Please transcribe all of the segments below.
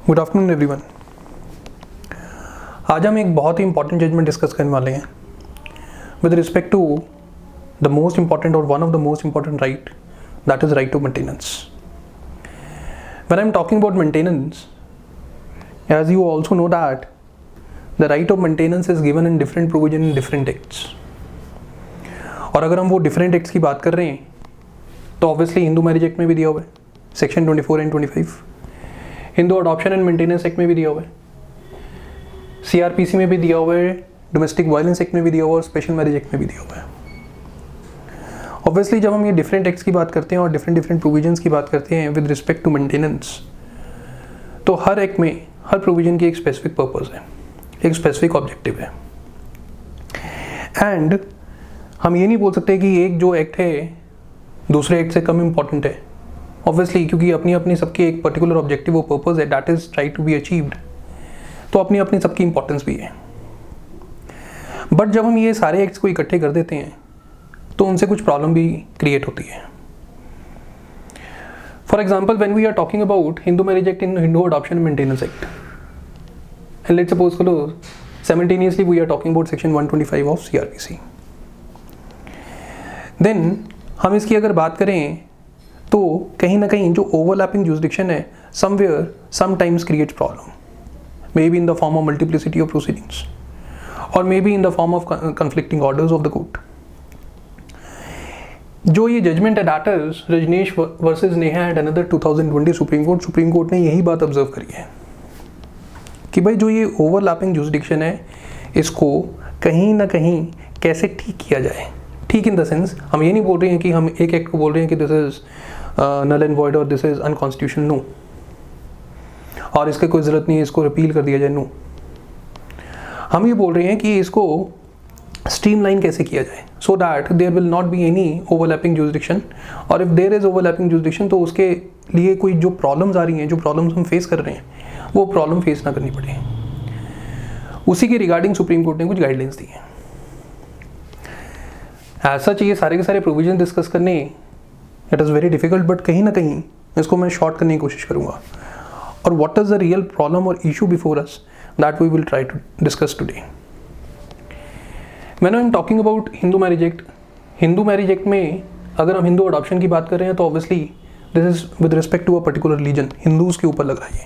Good afternoon everyone. आज हम एक बहुत ही इंपॉर्टेंट जजमेंट डिस्कस करने वाले हैं with respect to the most important और one of the most important right, that is right to maintenance. When I am talking about maintenance, as you also know that the right of maintenance is given in different provision in different acts। और अगर हम वो different acts की बात कर रहे हैं तो ऑब्वियसली हिंदू मैरिज एक्ट में भी दिया हुआ है section 24 and 25, Hindu adoption and maintenance act में भी दिया हुआ है, सीआरपीसी में भी दिया हुआ है, डोमेस्टिक वायलेंस एक्ट में भी दिया हुआ है और स्पेशल मैरिज एक्ट में भी दिया हुआ है। ऑब्वियसली जब हम ये डिफरेंट एक्ट्स की बात करते हैं और डिफरेंट प्रोविजंस की बात करते हैं विद रिस्पेक्ट टू मेंटेनेंस, तो हर एक्ट में हर प्रोविजन की एक स्पेसिफिक पर्पस है, एक स्पेसिफिक ऑब्जेक्टिव है। एंड हम ये नहीं बोल सकते कि एक जो एक्ट है दूसरे एक्ट से कम इम्पॉर्टेंट है, ऑब्वियसली क्योंकि अपनी अपनी सबकी एक पर्टिकुलर ऑब्जेक्टिव वो पर्पस है, that is try to be achieved, तो अपनी अपनी सबकी इंपॉर्टेंस भी है। बट जब हम ये सारे एक्ट्स को इकट्ठे कर देते हैं तो उनसे कुछ प्रॉब्लम भी क्रिएट होती है। For example, when we are talking about Hindu Marriage Act and Hindu Adoption and Maintenance Act, and let's suppose simultaneously we are talking about section 125 of CRPC, then हम इसकी अगर बात करें तो कहीं ना कहीं जो ओवरलैपिंग jurisdiction है somewhere sometimes creates problem, maybe in the form of multiplicity of proceedings or maybe in the form of conflicting orders of the court। जो ये जजमेंट है that is Rajnesh versus Neha and another 2020 supreme court ने यही बात observe करी है कि भाई जो ये ओवरलैपिंग जुरिडिक्शन है इसको कहीं ना कहीं कैसे ठीक किया जाए। ठीक इन द सेंस हम ये नहीं बोल रहे हैं कि हम एक एक्ट को बोल रहे हैं कि this is null and void और दिस इज अनकॉन्स्टिट्यूशनल, नो, और इसके कोई ज़रूरत नहीं है इसको रिपील कर दिया जाए, नो। हम ये बोल रहे हैं कि इसको स्ट्रीमलाइन कैसे किया जाए so that there will not be any overlapping jurisdiction, और if there is overlapping jurisdiction तो उसके लिए कोई जो प्रॉब्लम्स आ रही हैं, जो प्रॉब्लम्स हम फेस कर रहे हैं वो प्रॉब्लम फेस ना करनी पड़े। उसी के रिगार्डिंग सुप्रीम कोर्ट ने कुछ गाइडलाइंस दी हैं। एज सच ये सारे के सारे प्रोविजन डिस्कस करने it is very difficult, but कहीं ना कहीं इसको मैं शॉर्ट करने की कोशिश करूँगा। और what is the real problem और issue before us that we will try to discuss today. When I am talking about Hindu marriage Act, Hindu marriage Act में अगर हम हिंदू अडॉप्शन की बात कर रहे हैं तो obviously this is with respect to a particular religion, Hindus के ऊपर लग रहा है।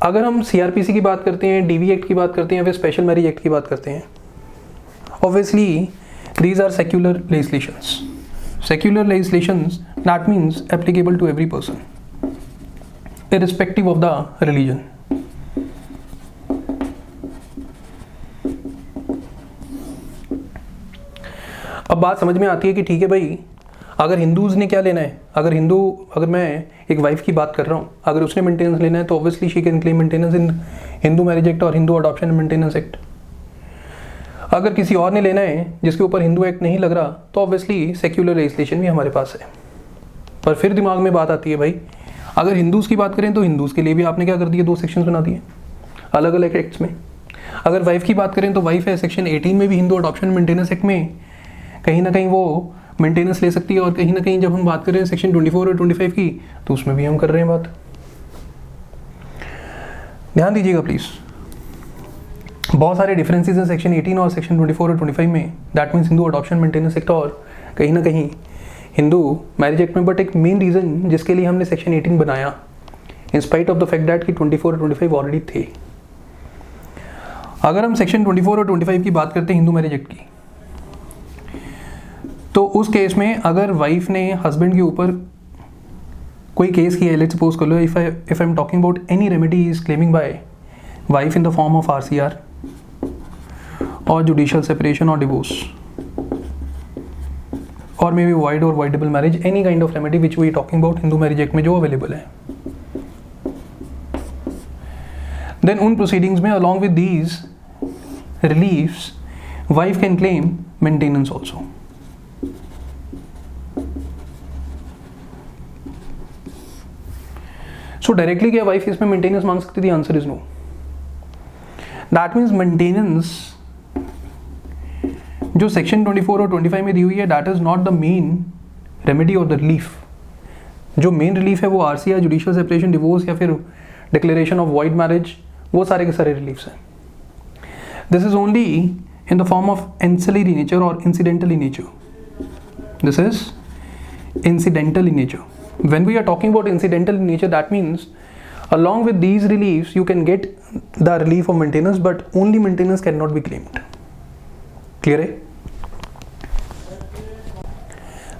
अगर हम सीआरपीसी की बात करते हैं, डीवी एक्ट की बात करते हैं, फिर स्पेशल मैरिज एक्ट की बात करते हैं, obviously these are secular legislations. Secular legislations that means applicable to every person irrespective of the religion. अब बात समझ में आती है कि ठीक है भाई, अगर हिंदूज ने क्या लेना है, अगर मैं एक वाइफ की बात कर रहा हूँ, अगर उसने मेंटेनेंस लेना है तो obviously she can claim maintenance in Hindu marriage act और हिंदू अडॉप्शन मेंटेनेंस एक्ट। अगर किसी और ने लेना है जिसके ऊपर हिंदू एक्ट नहीं लग रहा तो ऑब्वियसली सेक्युलर लेजिस्लेशन भी हमारे पास है। पर फिर दिमाग में बात आती है भाई, अगर हिंदूज की बात करें तो हिंदूज के लिए भी आपने क्या कर दिया, 2 सेक्शन बना दिए अलग अलग एक्ट्स में। अगर वाइफ की बात करें तो वाइफ है सेक्शन 18 में भी हिंदू अडॉप्शन मेंटेनेंस एक्ट में कहीं ना कहीं वो मेंटेनेंस ले सकती है, और कहीं ना कहीं जब हम बात कर रहे हैं सेक्शन 24 और 25 की तो उसमें भी हम कर रहे हैं बात। ध्यान दीजिएगा प्लीज, बहुत सारे डिफरेंसेस हैं सेक्शन 18 और सेक्शन 24 और 25 में, that means Hindu adoption maintenance act और कहीं ना कहीं हिंदू मैरिज एक्ट में। बट एक मेन रीजन जिसके लिए हमने सेक्शन 18 बनाया in spite of the fact that कि 24 और 25 ऑलरेडी थे। अगर हम सेक्शन 24 और 25 की बात करते हैं हिंदू मैरिज एक्ट की, तो उस केस में अगर वाइफ ने हस्बैंड के ऊपर कोई केस किया है, लेट्स सपोज कर लो if I am talking about any remedy is claiming by wife in the form of RCR और जुडिशियल सेपरेशन और डिवोर्स और मे बी वाइड और voidable marriage, any kind of remedy which we talking about Hindu marriage Act में जो available है, then उन proceedings में along with these reliefs wife can claim maintenance also. So directly क्या wife इसमें मेंटेनेंस मांग सकती थी? Answer is no. That means maintenance जो सेक्शन 24 और 25 में दी हुई है that is not the main remedy और द रिलीफ, जो मेन रिलीफ है वो आरसी या जुडिशियल सेपरेशन, डिवोर्स या फिर डिक्लेरेशन ऑफ वॉइड मैरिज, वो सारे के सारे रिलीफ्स हैं. This is only in the form of ancillary nature और incidental in nature. This is incidental in nature. When we are talking about incidental in nature, that means along with these reliefs you can get the relief of maintenance, but only maintenance cannot be claimed. Clear है?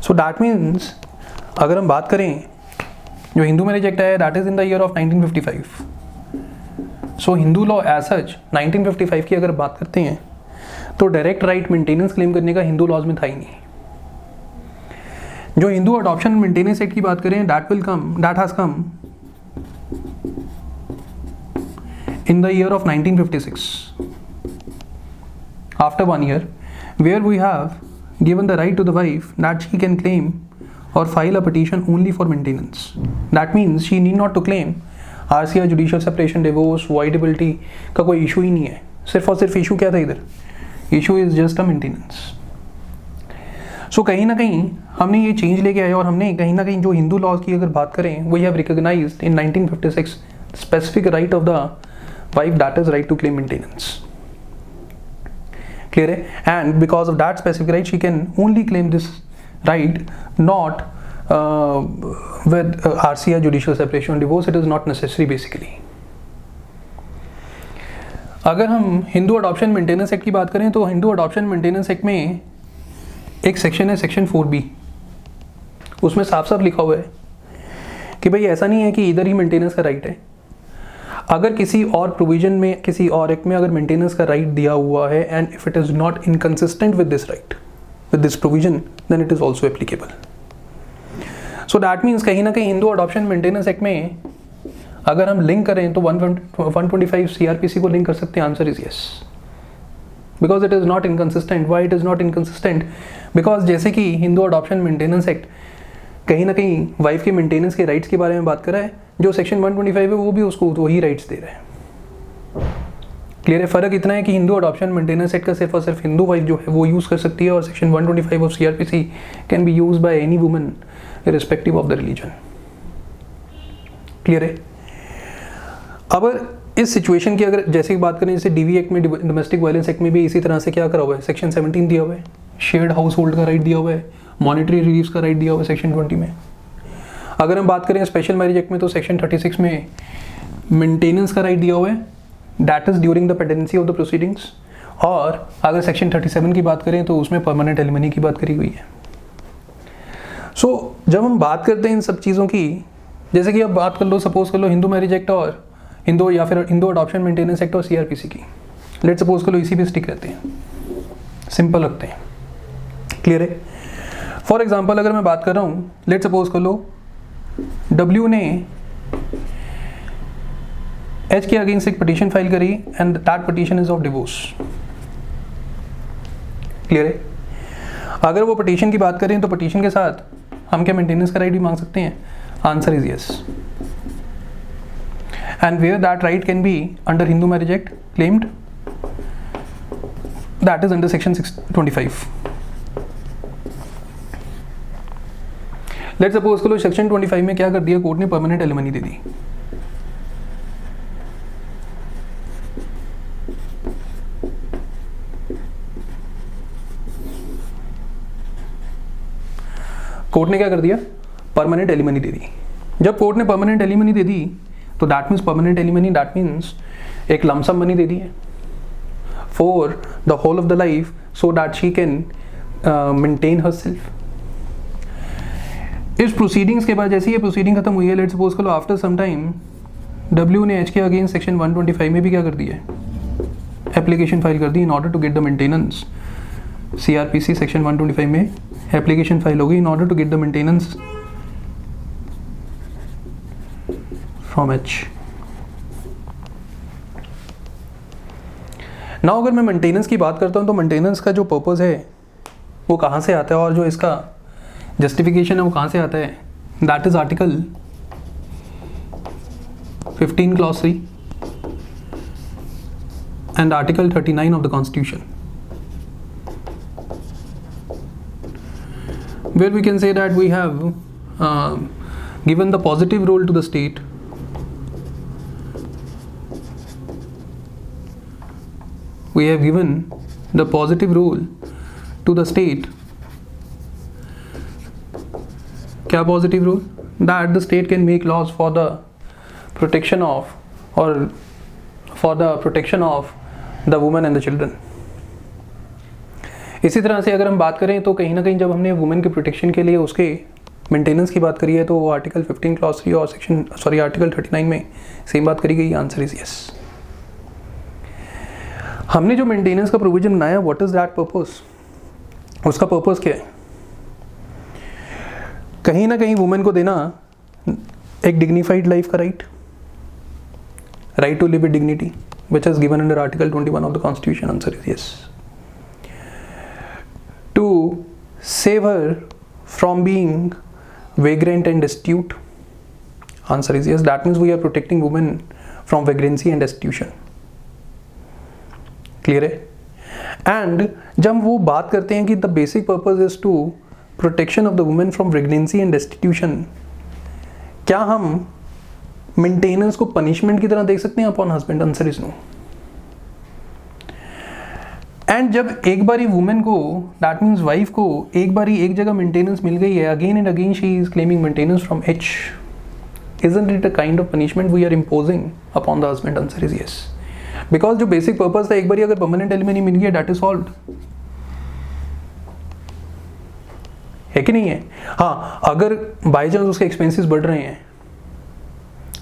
So that means अगर हम बात करें जो Hindu marriage act है, that is in the year of 1955. So Hindu law as such 1955 की अगर बात करते हैं तो डायरेक्ट राइट मेंटेनेंस क्लेम करने का हिंदू लॉज में था ही नहीं. जो हिंदू अडॉप्शन मेंटेनेंस एक्ट की बात करें, that has come in the year of 1956, after 1 year, where we have given the right to the wife that she can claim or file a petition only for maintenance. That means she need not to claim RCR, judicial separation, divorce, voidability का कोई issue ही नहीं है. सिर्फ और सिर्फ issue क्या था इधर? Issue is just a maintenance. So कहीं ना कहीं हमने ये चेंज लेके आया और हमने कहीं ना कहीं जो हिंदू लॉज की अगर बात करें, we have recognised in 1956 specific right of the wife, that is right to claim maintenance. Clear है? And because of that specific right she can only claim this right, not with RCR, judicial separation, divorce. It is not necessary basically. अगर हम Hindu adoption maintenance act की बात करें तो Hindu adoption maintenance act में एक section है, सेक्शन 4B. उसमें साफ साफ लिखा हुआ है कि भाई ऐसा नहीं है कि इधर ही मेंटेनेंस का राइट है. अगर किसी और प्रोविजन में, किसी और एक्ट में अगर मेंटेनेंस का राइट दिया हुआ है and if it is not inconsistent with this right, with this provision, then it is also applicable. So that means कहीं ना कहीं हिंदू अडॉप्शन मेंटेनेंस एक्ट में अगर हम लिंक करें तो 125 CRPC को लिंक कर सकते हैं. Answer is yes, because it is not inconsistent. Why it is not inconsistent? Because जैसे कि हिंदू अडॉप्शन मेंटेनेंस एक्ट कहीं ना कहीं वाइफ के मेंटेनेंस के राइट्स के बारे में बात कर रहा है, जो सेक्शन 125 है वो भी उसको वही राइट्स दे रहा है. क्लियर है? फर्क इतना है कि हिंदू अडॉप्शन मेंटेनेंस एक्ट का सिर्फ और सिर्फ हिंदू वाइफ जो है वो यूज कर सकती है और section 125 of CRPC can be use by any woman irrespective of the religion. Clear है? अब इस सिचुएशन की अगर जैसे की बात करें, जैसे DV एक्ट में, डोमेस्टिक वायलेंस एक्ट में भी इसी तरह से क्या करा हुआ है, सेक्शन 17 दिया हुआ है, शेयर्ड हाउस होल्ड का राइट दिया हुआ है, मॉनिटरी रिलीफ्स का राइट दिया हुआ है सेक्शन 20 में. अगर हम बात करें स्पेशल मैरिज एक्ट में तो सेक्शन 36 में मेंटेनेंस का राइट दिया हुआ है, that is during the pendency of the proceedings. और अगर सेक्शन 37 की बात करें तो उसमें परमानेंट एलिमनी की बात करी हुई है. सो जब हम बात करते हैं इन सब चीज़ों की, जैसे कि अब बात कर लो, सपोज कर लो हिंदू मैरिज एक्ट और हिंदू या फिर हिंदू अडॉप्शन मेंटेनेंस एक्ट और CRPC की, लेट सपोज कर लो इसी पे स्टिक रहते हैं, सिंपल रखते हैं. क्लियर है? फॉर एग्जांपल अगर मैं बात कर रहा हूँ, लेट सपोज कर लो W ने H के अगेंस्ट एक पिटीशन फाइल करी and that petition is of divorce. Clear है? अगर वो पिटीशन की बात करें तो पिटीशन के साथ हम क्या मेंटेनेंस का राइट भी मांग सकते हैं? Answer is yes. And where that right can be under Hindu marriage act claimed, that is under section 625. Let's suppose करो सेक्शन 25 में क्या कर दिया कोर्ट ने, परमानेंट एलिमनी दे दी. कोर्ट ने क्या कर दिया? परमानेंट एलिमनी दे दी. जब कोर्ट ने परमानेंट एलिमनी दे दी तो that means permanent alimony, that means एक लमसम मनी दे दी है for the whole of the life, so that she can maintain her self. इस प्रोसीडिंग्स के बाद जैसे ये प्रोसीडिंग खत्म हुई है, लेट्स सपोज करो आफ्टर सम टाइम W ने H के अगेंस्ट सेक्शन 125 में भी क्या कर दिया है, एप्लीकेशन फाइल कर दी in order to get the maintenance. CRPC section 125 में एप्लीकेशन फाइल होगी in order to get the maintenance from H. Now अगर मैं मेंटेनेंस की बात करता हूं तो मेंटेनेंस का जो पर्पस है वो कहां से आता है और जो इसका जस्टिफिकेशन है वो कहां से आता है, that is article 15 clause 3 and article 39 of the constitution, where we can say that we have given the positive role to the state, we have given the positive role to the state. क्या positive role? That the state can make laws for the protection of or for the protection of the women and the children. इसी तरह से अगर हम बात करें तो कहीं ना कहीं जब हमने वुमेन के प्रोटेक्शन के लिए उसके मेंटेनेंस की बात करी है तो वो आर्टिकल 15 क्लॉज 3 और आर्टिकल 39 में सेम बात करी गई। Answer is yes. हमने जो मेंटेनेंस का प्रोविजन बनाया, व्हाट इज दैट पर्पस? उसका पर्पस क्या है? कहीं ना कहीं वुमेन को देना एक डिग्निफाइड लाइफ का right to live with dignity which is given under article 21 of the constitution. Answer is yes. To save her from being vagrant and destitute. Answer is yes. That means we are protecting women from vagrancy and destitution. Clear है? And जब वो बात करते हैं कि the basic purpose is to protection of the women from vagrancy and destitution, क्या हम maintenance को punishment की तरह देख सकते हैं upon husband? Answer is no. And जब एक बारी वुमेन को, दैट मीन्स वाइफ को, एक बारी एक जगह मेंटेनेंस मिल गई है, again and again she is claiming maintenance from H, isn't it a kind of punishment we are imposing upon the husband? Answer is yes. Because जो बेसिक पर्पस था, एक बारी अगर परमानेंट एलिमेंट मिल गया, दैट इज सॉल्व्ड, है कि नहीं है? हाँ, अगर बाई चांस उसके एक्सपेंसेस बढ़ रहे हैं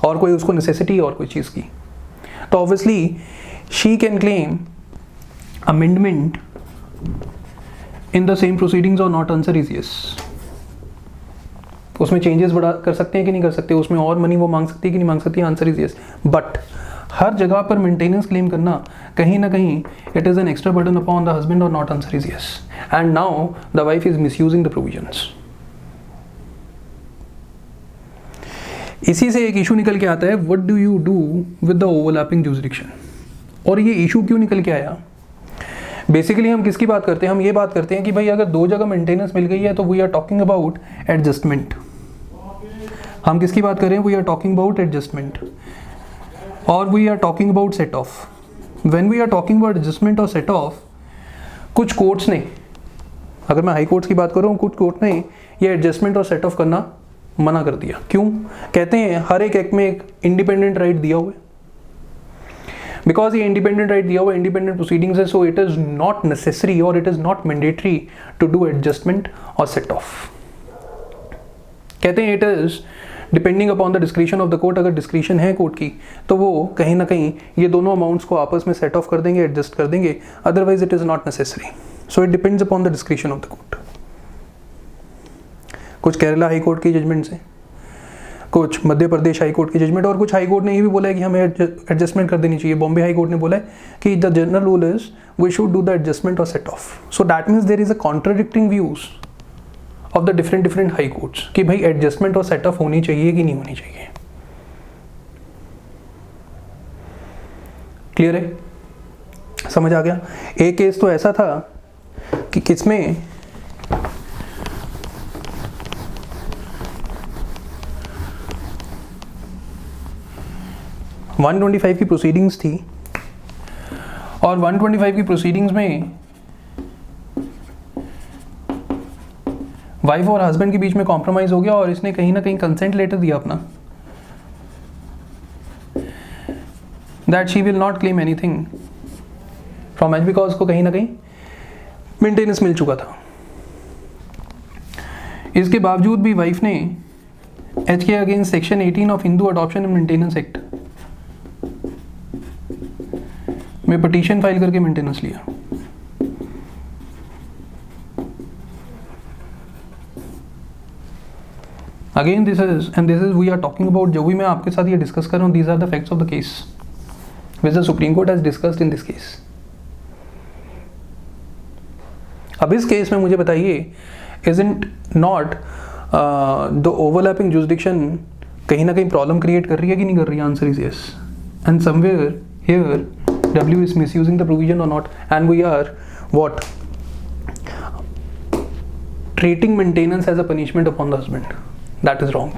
और कोई उसको नेसेसिटी और कोई चीज की, तो obviously she can claim amendment in the same proceedings or not? Answer is yes. उसमें चेंजेस बढ़ा कर सकते हैं कि नहीं कर सकते, उसमें और मनी वो मांग सकती है कि नहीं मांग सकती? Answer is yes. बट हर जगह पर मेंटेनेंस क्लेम करना कहीं ना कहीं it is an extra burden upon the husband और not? Answer is yes. And now the wife is misusing the provisions. इसी से एक इशू निकल के आता है, what do you do with the overlapping jurisdiction? और ये इशू क्यों निकल के आया? बेसिकली हम किसकी बात करते हैं? हम ये बात करते हैं कि भाई अगर दो जगह मेंटेनेंस मिल गई है तो we are talking about adjustment. हम किसकी बात कर रहे हैं? We are talking about adjustment और we are talking about set off. When we are talking about adjustment और सेट ऑफ, कुछ कोर्ट्स ने, अगर मैं हाई कोर्ट्स की बात करूँ, कुछ कोर्ट ने ये एडजस्टमेंट और सेट ऑफ करना मना कर दिया। क्यों? कहते हैं हर एक एक्ट में एक इंडिपेंडेंट राइट दिया हुआ है, बिकॉज ये इंडिपेंडेंट राइट दिया हुआ इंडिपेंडेंट प्रोसीडिंग्स है, so it is not necessary और it is not mandatory to do adjustment और सेट ऑफ। कहते हैं it is depending upon the discretion of the court. अगर डिस्क्रिशन है कोर्ट की तो वो कहीं ना कहीं ये दोनों अमाउंट्स को आपस में सेट ऑफ कर देंगे, एडजस्ट कर देंगे, otherwise it is not necessary. So it depends upon the discretion of the court. कुछ केरला हाई कोर्ट की जजमेंट्स हैं, कुछ मध्य प्रदेश हाई कोर्ट की जजमेंट, और कुछ हाई कोर्ट ने ये भी बोला है कि हमें एडजस्टमेंट कर देनी चाहिए। बॉम्बे हाई कोर्ट ने बोला है कि the general rule is we should do the adjustment और set off. So that means there is a contradicting views of the different high courts कि भाई एडजस्टमेंट और सेट ऑफ होनी चाहिए कि नहीं होनी चाहिए। क्लियर है? समझ आ गया? एक केस तो ऐसा था कि किसमें 125 की प्रोसीडिंग्स थी और 125 की प्रोसीडिंग्स में वाइफ और हस्बैंड के बीच में कॉम्प्रोमाइज हो गया और इसने कहीं ना कहीं कंसेंट लेटर दिया अपना that she will not claim anything from H, because को कहीं ना कहीं मेंटेनेंस मिल चुका था। इसके बावजूद भी वाइफ ने एच के against section 18 of Hindu adoption and maintenance act में पिटीशन फाइल करके मेंटेनेंस लिया। Again this is we are talking about, जो भी मैं आपके साथ ये डिस्कस कर रहा हूँ, these are the facts of the case which the supreme court has discussed in this case. अब इस केस में मुझे बताइए, isn't not the overlapping jurisdiction कहीं ना कहीं प्रॉब्लम क्रिएट कर रही है कि नहीं कर रही है? Answer is yes. And somewhere here W is misusing the provision or not, and we are what? Treating maintenance as a punishment upon the husband. That is wrong.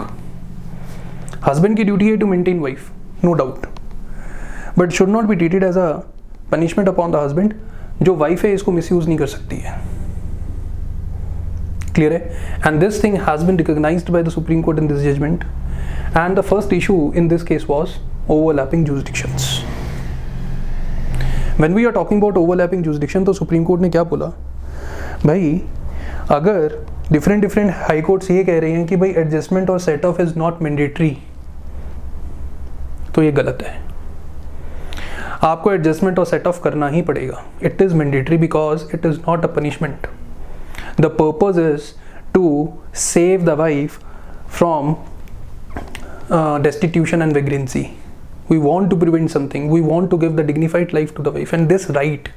Husband की duty है to maintain wife, no doubt, but should not be treated as a punishment upon the husband. जो wife है इसको misuse नहीं कर सकती है, clear है? And this thing has been recognised by the supreme court in this judgment, and the first issue in this case was overlapping jurisdictions. When we are talking about overlapping jurisdiction, तो supreme court ने क्या बोला, भाई अगर different high courts ये कह रहे हैं कि भाई एडजस्टमेंट और set of is not mandatory, तो ये गलत है। आपको एडजस्टमेंट और सेट ऑफ करना ही पड़ेगा। It is mandatory because it is not a punishment. The purpose is to save the wife from destitution and vagrancy. We want to prevent something. We want to give the dignified life to the wife, and this right,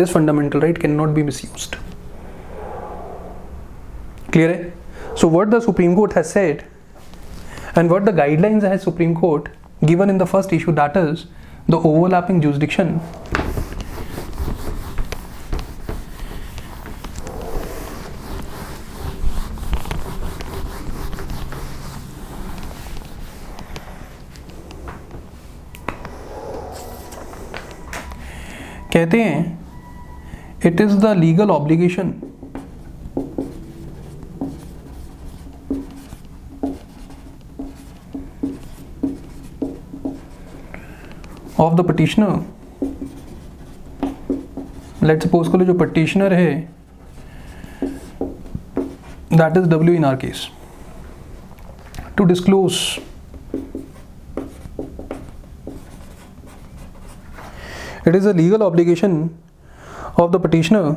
this fundamental right, cannot be misused. Clear है? So what the Supreme Court has said, and what the guidelines has Supreme Court given in the first issue, that is the overlapping jurisdiction. कहते हैं it is the legal obligation of the petitioner, let suppose करो जो petitioner है that is W in R case, to disclose it is a legal obligation of the petitioner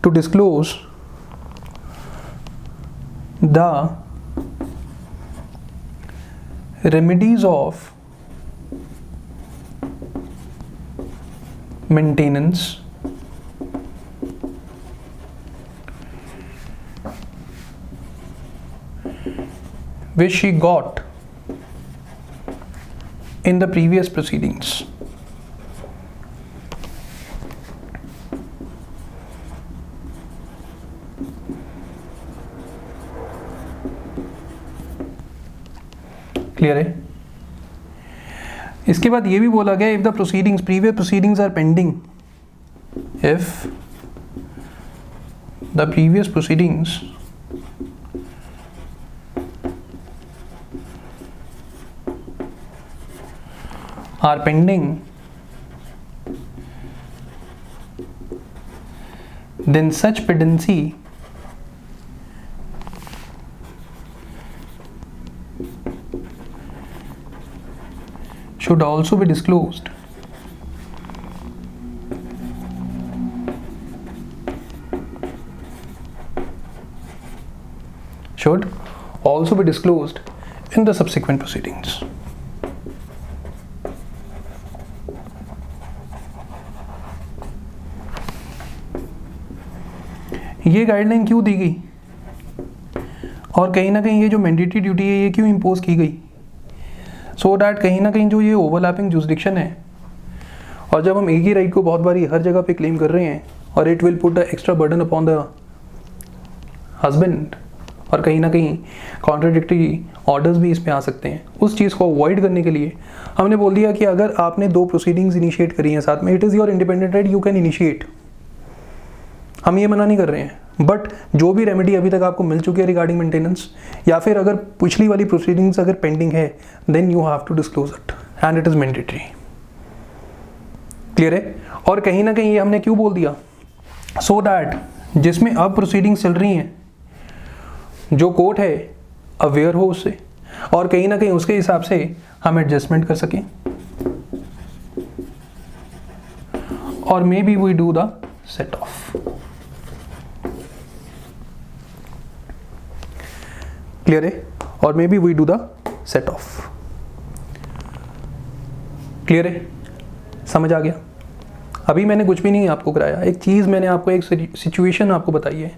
to disclose the remedies of maintenance which she got in the previous proceedings. Clear है? इसके बाद ये भी बोला गया, if the proceedings, previous proceedings are pending, if the previous proceedings are pending, then such pendency should also be disclosed. Should also be disclosed in the subsequent proceedings. ये guideline क्यों दी गई और कहीं ना कहीं ये जो मैंडेटरी ड्यूटी है ये क्यों इम्पोज की गई? सो डैट कहीं ना कहीं जो ये ओवरलैपिंग जुरिसडिक्शन है, और जब हम एक ही राइट को बहुत बारी हर जगह पे क्लेम कर रहे हैं और it will put the extra burden upon the husband, और कहीं ना कहीं कॉन्ट्राडिक्टरी ऑर्डर्स भी इस पे आ सकते हैं, उस चीज़ को अवॉइड करने के लिए हमने बोल दिया कि अगर आपने 2 प्रोसीडिंग्स इनिशिएट करी हैं साथ में, it is your independent right, you can initiate. हम ये मना नहीं कर रहे हैं, बट जो भी रेमेडी अभी तक आपको मिल चुकी है रिगार्डिंग मेंटेनेंस, या फिर अगर पिछली वाली प्रोसीडिंग्स अगर पेंडिंग है, then you have to disclose it and it is mandatory. Clear है? और कहीं ना कहीं ये हमने क्यों बोल दिया? सो दैट जिसमें अब प्रोसीडिंग्स चल रही हैं, जो कोर्ट है अवेयर हो उससे, और कहीं ना कहीं उसके हिसाब से हम एडजस्टमेंट कर सकें, और may be we do the set off. Clear है? और may be we do the set off. Clear है? समझ आ गया? अभी मैंने कुछ भी नहीं आपको कराया, एक चीज़ मैंने आपको, एक सिचुएशन आपको बताई है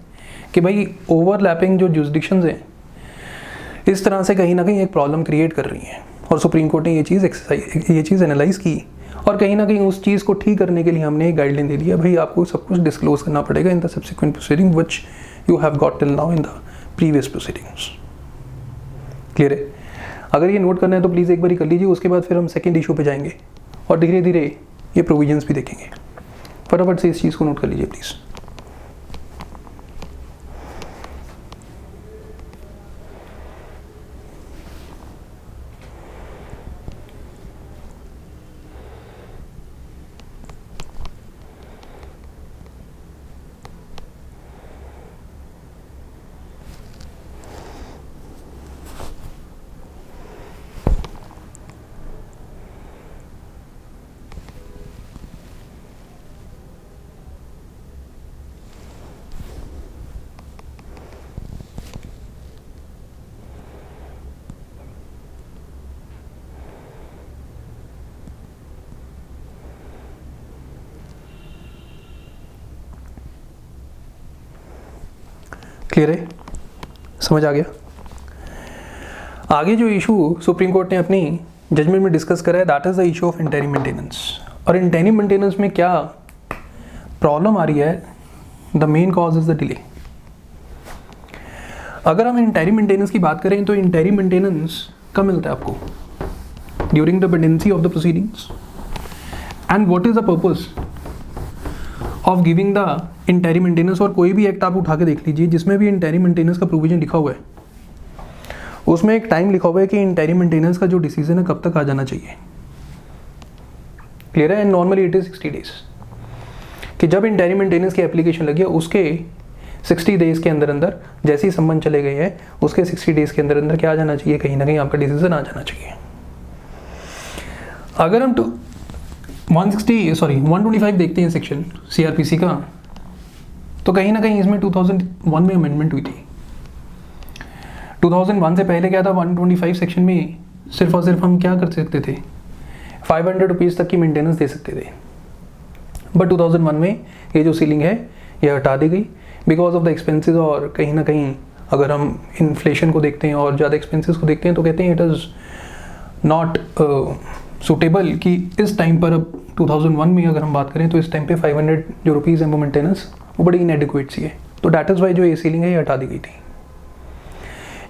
कि भाई ओवरलैपिंग जो जुरिसडिक्शंस हैं इस तरह से कहीं ना कहीं एक प्रॉब्लम क्रिएट कर रही हैं, और सुप्रीम कोर्ट ने ये चीज़ एनालाइज की, और कहीं ना कहीं उस चीज़ को ठीक करने के लिए हमने एक गाइडलाइन दे दिया, भाई आपको सब कुछ डिस्क्लोज करना पड़ेगा in the subsequent proceeding which you have got till now in the previous proceedings. Clear है? अगर ये नोट करना है तो प्लीज़ एक बार कर लीजिए, उसके बाद फिर हम सेकेंड इशू पे जाएंगे और धीरे धीरे ये प्रोविजंस भी देखेंगे। फटाफट से इस चीज़ को नोट कर लीजिए प्लीज़। क्लियर है, समझ आ गया। आगे जो इशू सुप्रीम कोर्ट ने अपनी जजमेंट में डिस्कस करा है, that is the issue of interim maintenance. और इंटरिम मेंटेनेंस में क्या प्रॉब्लम आ रही है, the main cause is the delay. अगर हम इंटरिम मेंटेनेंस की बात करें तो इंटरिम मेंटेनेंस कब मिलता है आपको? During the pendency of the proceedings. And what is the purpose of giving the interim maintenance? और कोई भी एक्ट आप उठा के देख लीजिए जिसमें भी इंटरिम मेंटेनेंस का प्रोविजन लिखा हुआ है, उसमें एक टाइम लिखा हुआ है कि इंटरिम मेंटेनेंस का जो डिसीजन है कब तक आ जाना चाहिए। क्लियर है? And normally it is 60 days, कि जब इंटरिम मेंटेनेंस की एप्लीकेशन लगी है उसके 60 डेज के अंदर अंदर जैसे ही संबंध चले गए हैं उसके 60 डेज के अंदर अंदर क्या आ जाना चाहिए, कहीं ना कहीं आपका डिसीजन आ जाना चाहिए। अगर हम 125 देखते हैं सेक्शन सीआरपीसी का, तो कहीं ना कहीं इसमें 2001 में अमेंडमेंट हुई थी। 2001 से पहले क्या था, 125 सेक्शन में सिर्फ और सिर्फ हम क्या कर सकते थे, 500 रुपीज़ तक की मेंटेनेंस दे सकते थे। बट 2001 में ये जो सीलिंग है ये हटा दी गई बिकॉज ऑफ द एक्सपेंसेस। और कहीं ना कहीं अगर हम इन्फ्लेशन को देखते हैं और ज़्यादा एक्सपेंसेस को देखते हैं तो कहते हैं इट इज़ नॉट सूटेबल कि इस टाइम पर, अब 2001 में अगर हम बात करें तो इस टाइम पे 500 जो रुपीज़ है वो मेंटेनेंस वो बड़ी इनएडिक्वेट सी है। तो डैट इज़ वाई जो ये सीलिंग है ये हटा दी गई थी।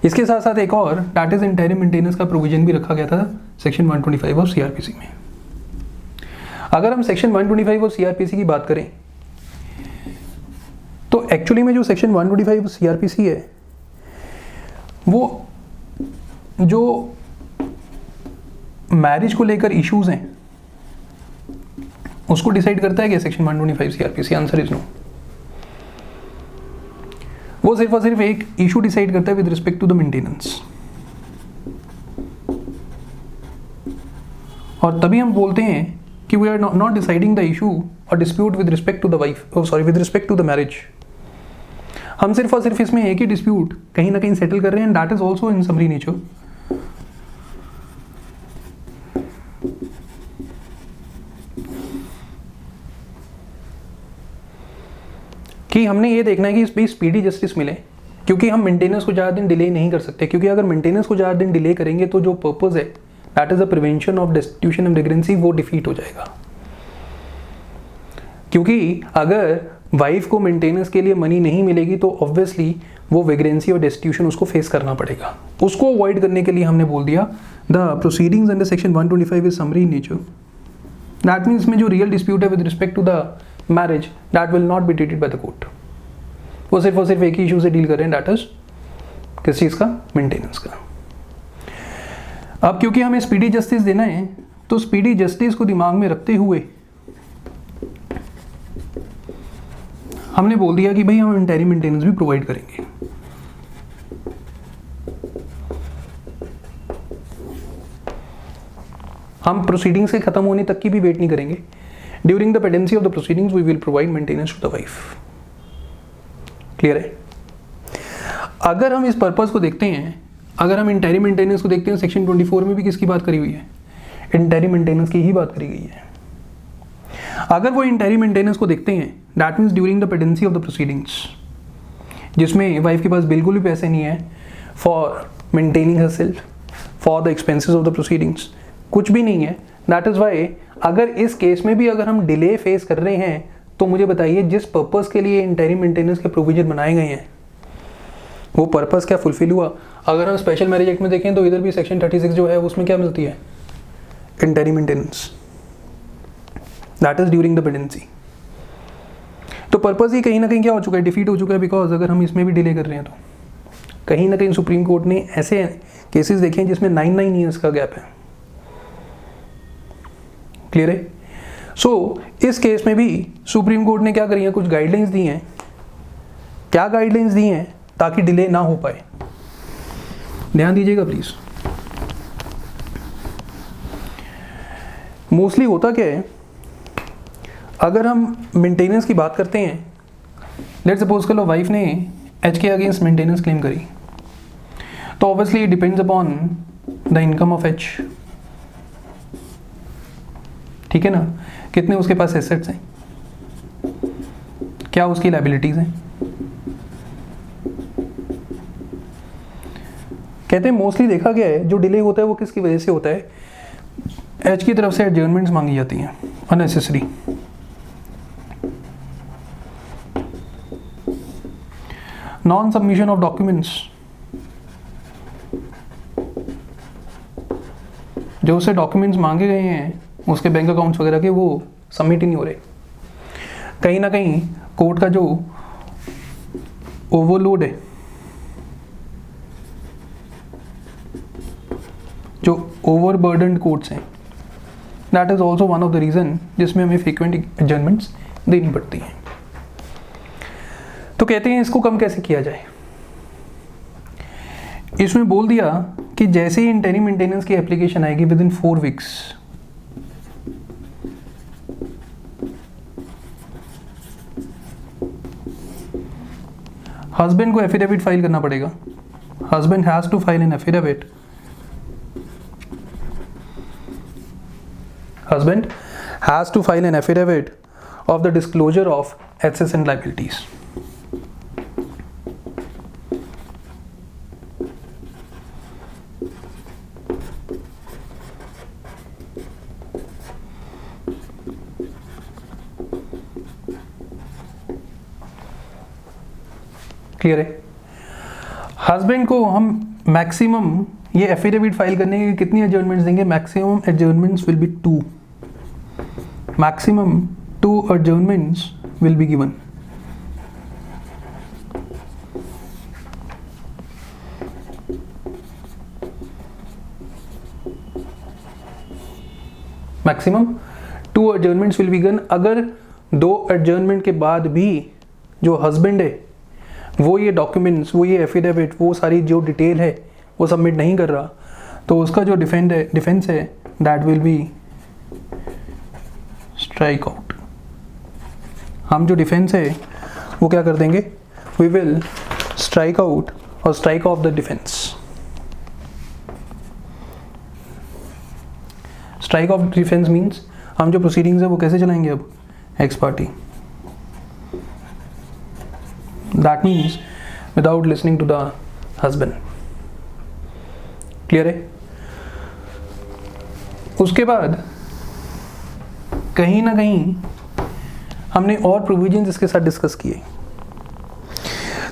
इसके साथ साथ एक और डैट इज इंटरिम मेंटेनेंस का प्रोविजन भी रखा गया था सेक्शन 125 ऑफ सीआरपीसी में। अगर हम सेक्शन 125 ऑफ सीआरपीसी की बात करें तो एक्चुअली में जो सेक्शन 125 ऑफ सीआरपीसी है वो जो मैरिज को लेकर इश्यूज हैं उसको डिसाइड करता है क्या section 125 CRPC? Answer is no. वो सिर्फ और सिर्फ एक इशू डिसाइड करता है with respect to the maintenance. और तभी हम बोलते हैं कि we are not deciding the issue और dispute with respect to the with respect to the marriage. हम सिर्फ और सिर्फ इसमें एक ही डिस्प्यूट कहीं ना कहीं सेटल कर रहे हैं, that is also in summary nature. कि हमने ये देखना है कि इस पे स्पीडी जस्टिस मिले, क्योंकि हम मेंटेनेंस को ज़्यादा दिन डिले नहीं कर सकते। क्योंकि अगर मेंटेनेंस को ज़्यादा दिन डिले करेंगे तो जो पर्पस है that is the prevention of destitution and vagrancy वो डिफीट हो जाएगा। क्योंकि अगर वाइफ को मेंटेनेंस के लिए मनी नहीं मिलेगी तो ऑब्वियसली वो वेग्रेंसी और डेस्टिट्यूशन उसको फेस करना पड़ेगा। उसको अवॉइड करने के लिए हमने बोल दिया the proceedings under section 125 is summary in nature. That means में जो रियल डिस्प्यूट है with respect to the marriage that will not be treated by the court. वो सिर्फ और सिर्फ एक ही इशू से डील कर रहे हैं, दैट इज किस चीज़ का, मेंटेनेंस का। अब क्योंकि हमें स्पीडी जस्टिस देना है तो स्पीडी जस्टिस को दिमाग में रखते हुए हमने बोल दिया कि भाई हम इंटरिम मेंटेनेंस भी प्रोवाइड करेंगे। हम प्रोसीडिंग्स के खत्म होने तक की भी वेट नहीं करेंगे। During the pendency of the proceedings we will provide maintenance to the wife. Clear है? अगर हम इस पर्पस को देखते हैं, अगर हम इंटरिम मेंटेनेंस को देखते हैं, सेक्शन 24 में भी किसकी बात करी हुई है, इंटरिम मेंटेनेंस की ही बात करी गई है। अगर वो इंटरिम मेंटेनेंस को देखते हैं that means during the pendency of the proceedings, जिसमें वाइफ के पास बिल्कुल भी पैसे नहीं है for maintaining her self, for the expenses of the proceedings, कुछ भी नहीं है। दैट इज वाई अगर इस केस में भी अगर हम डिले फेस कर रहे हैं तो मुझे बताइए जिस पर्पस के लिए इंटरिम मेंटेनेंस के प्रोविजन बनाए गए हैं वो पर्पस क्या फुलफिल हुआ? अगर हम स्पेशल मैरिज एक्ट में देखें तो इधर भी सेक्शन 36 जो है उसमें क्या मिलती है? Interim maintenance, that is during the pregnancy. तो पर्पस ही कहीं ना कहीं क्या हो चुका है? डिफीट हो चुका है, बिकॉज अगर हम इसमें भी डिले कर रहे हैं तो कहीं ना कहीं सुप्रीम कोर्ट ने ऐसे केसेस देखे हैं जिसमें 9 ईयर्स का गैप है। क्लियर है? सो इस केस में भी सुप्रीम कोर्ट ने क्या करी है? कुछ गाइडलाइंस दी हैं। क्या गाइडलाइंस दी हैं? ताकि डिले ना हो पाए। ध्यान दीजिएगा प्लीज। मोस्टली होता क्या है, अगर हम मेंटेनेंस की बात करते हैं, लेट्स सपोज कर लो वाइफ ने एच के अगेंस्ट मेंटेनेंस क्लेम करी, तो obviously it depends upon the income of H. ठीक है ना? कितने उसके पास एसेट्स हैं, क्या उसकी लायबिलिटीज हैं। कहते हैं मोस्टली देखा गया है जो डिले होता है वो किसकी वजह से होता है? एच की तरफ से एडजर्नमेंट्स मांगी जाती हैं unnecessary. Non submission of documents, जो उसे डॉक्यूमेंट्स मांगे गए हैं उसके बैंक अकाउंट्स वगैरह के, वो सबमिट ही नहीं हो रहे। कहीं ना कहीं कोर्ट का जो ओवरलोड है, जो ओवरबर्डन्ड कोर्ट्स हैं, that is also one of the reason जिसमें हमें फ्रीक्वेंट एडजर्नमेंट्स देनी पड़ती हैं। तो कहते हैं इसको कम कैसे किया जाए? इसमें बोल दिया कि जैसे ही इंटरिम मेंटेनेंस की एप्लीकेशन आएगी विद इन 4 वीक्स, हस्बैंड को एफिडेविट फाइल करना पड़ेगा। Husband has to file an affidavit. Husband has to file an affidavit of the disclosure of assets and liabilities. Clear है? हस्बैंड को हम मैक्सिमम ये affidavit file करने के कितनी एडजर्नमेंट्स देंगे? Maximum adjournments will be 2। Maximum 2 adjournments will be given. Maximum 2 adjournments will be given। अगर 2 adjournment के बाद भी जो हस्बैंड है वो ये डॉक्यूमेंट्स, वो ये एफिडेविट, वो सारी जो डिटेल है वो सबमिट नहीं कर रहा, तो उसका जो डिफेंस है that will be strike out. हम जो डिफेंस है वो क्या कर देंगे? वी विल स्ट्राइक आउट और strike off the defence. Strike off defence means हम जो प्रोसीडिंग्स है वो कैसे चलाएंगे? अब ex parte, that means without listening to the husband. Clear है? उसके बाद कहीं ना कहीं हमने और प्रोविजंस इसके साथ डिस्कस किए।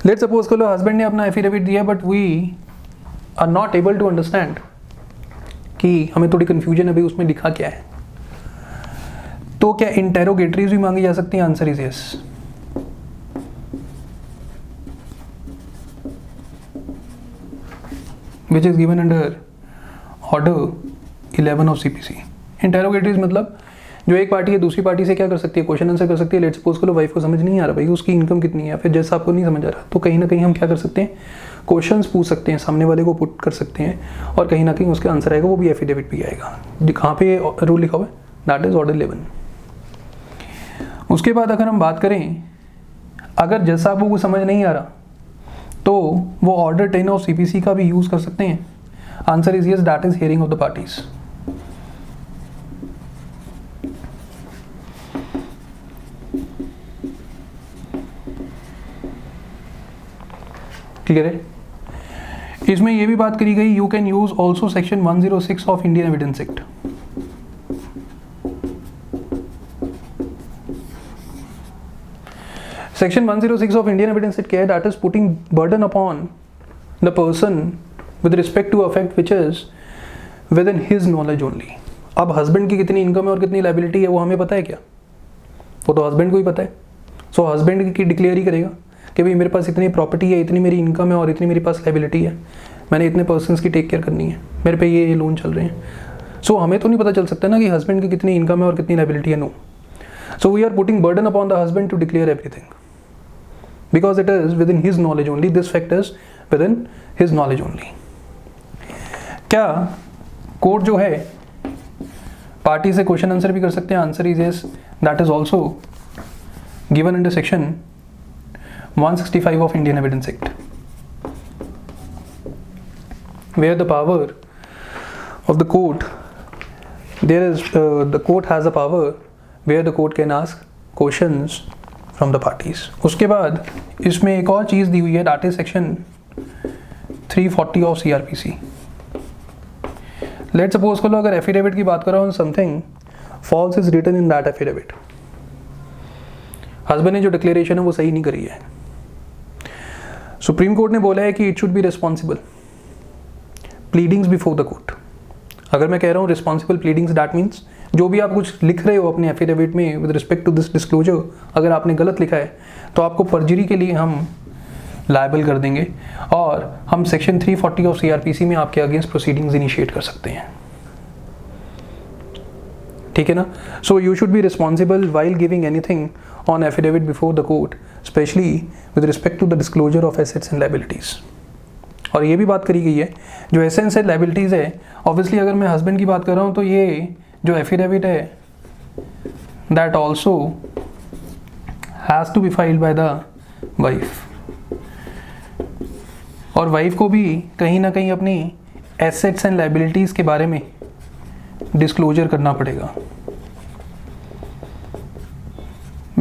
लेट्स सपोज करो हस्बैंड ने अपना एफिडेविट दिया but we are not able to understand, कि हमें थोड़ी कंफ्यूजन है भाई उसमें लिखा क्या है। तो क्या इंटेरोगेटरीज भी मांगी जा सकती हैं? Answer is yes. Which is given under order 11 of CPC. Interrogatories मतलब जो एक पार्टी है दूसरी पार्टी से क्या कर सकती है? क्वेश्चन आंसर कर सकती है। लेट्स सपोज करो वाइफ को समझ नहीं आ रहा भाई उसकी इनकम कितनी है, फिर जैसा आपको नहीं समझ आ रहा, तो कहीं ना कहीं हम क्या कर सकते हैं? क्वेश्चंस पूछ सकते हैं, सामने वाले को पुट कर सकते हैं और कहीं ना कहीं उसका आंसर आएगा, वो भी एफिडेविट भी आएगा। कहाँ पे रूल लिखा हुआ है? That is order 11। उसके बाद अगर हम बात करें, अगर जैसा आपको कुछ समझ नहीं आ रहा तो वो ऑर्डर 10 ऑफ सीपीसी का भी यूज कर सकते हैं। Answer is yes, that is hearing of the parties. Clear है? इसमें यह भी बात करी गई, you can use also section 106 of Indian evidence act. Section 106 of Indian evidence act क्या है? That is putting burden upon the person with respect to a fact which is within his knowledge only. अब husband की कितनी income है और कितनी liability है वो हमें पता है क्या? वो तो हस्बैंड को ही पता है। सो हस्बैंड की डिक्लेयर ही करेगा कि भाई मेरे पास इतनी प्रॉपर्टी है, इतनी मेरी इनकम है और इतनी मेरे पास लाइबिलिटी है, मैंने इतने पर्सन्स की टेक केयर करनी है, मेरे पे ये लोन चल रहे हैं। सो हमें तो नहीं पता चल सकता ना कि हस्बैंड की कितनी इनकम है और कितनी लाइबिलिटी है। No, so we are putting burden upon the husband to declare everything because it is within his knowledge only, this fact is within his knowledge only. क्या court जो है party से question answer भी कर सकते हैं? Answer is yes, that is also given in the section 165 of Indian Evidence Act, where the power of the court, the court has a power where the court can ask questions from the parties. उसके बाद इसमें एक और चीज़ दी हुई है, that is section 340 of CRPC. Let's suppose को लो अगर affidavit की बात कर रहा हूँ, something false is written in that affidavit. Husband ने जो डिक्लेरेशन है वो सही नहीं करी है। सुप्रीम कोर्ट ने बोला है कि it should be responsible pleadings before the court. अगर मैं कह रहा हूँ रिस्पॉन्सिबल प्लीडिंग्स, दैट मीन्स जो भी आप कुछ लिख रहे हो अपने एफिडेविट में with respect to this disclosure, अगर आपने गलत लिखा है तो आपको पर्जरी के लिए हम लायबल कर देंगे और हम सेक्शन 340 ऑफ CRPC में आपके अगेंस्ट प्रोसीडिंग्स इनिशिएट कर सकते हैं। ठीक है ना? So you should be responsible while giving anything on affidavit before the court, specially with respect to the disclosure of assets and liabilities. और ये भी बात करी गई है जो एसेट्स एंड लायबिलिटीज है, ऑब्वियसली अगर मैं हस्बैंड की बात कर रहा हूँ तो ये जो एफिडेविट है that also has to be filed by the wife, और वाइफ को भी कहीं ना कहीं अपनी एसेट्स एंड लायबिलिटीज के बारे में डिस्क्लोजर करना पड़ेगा।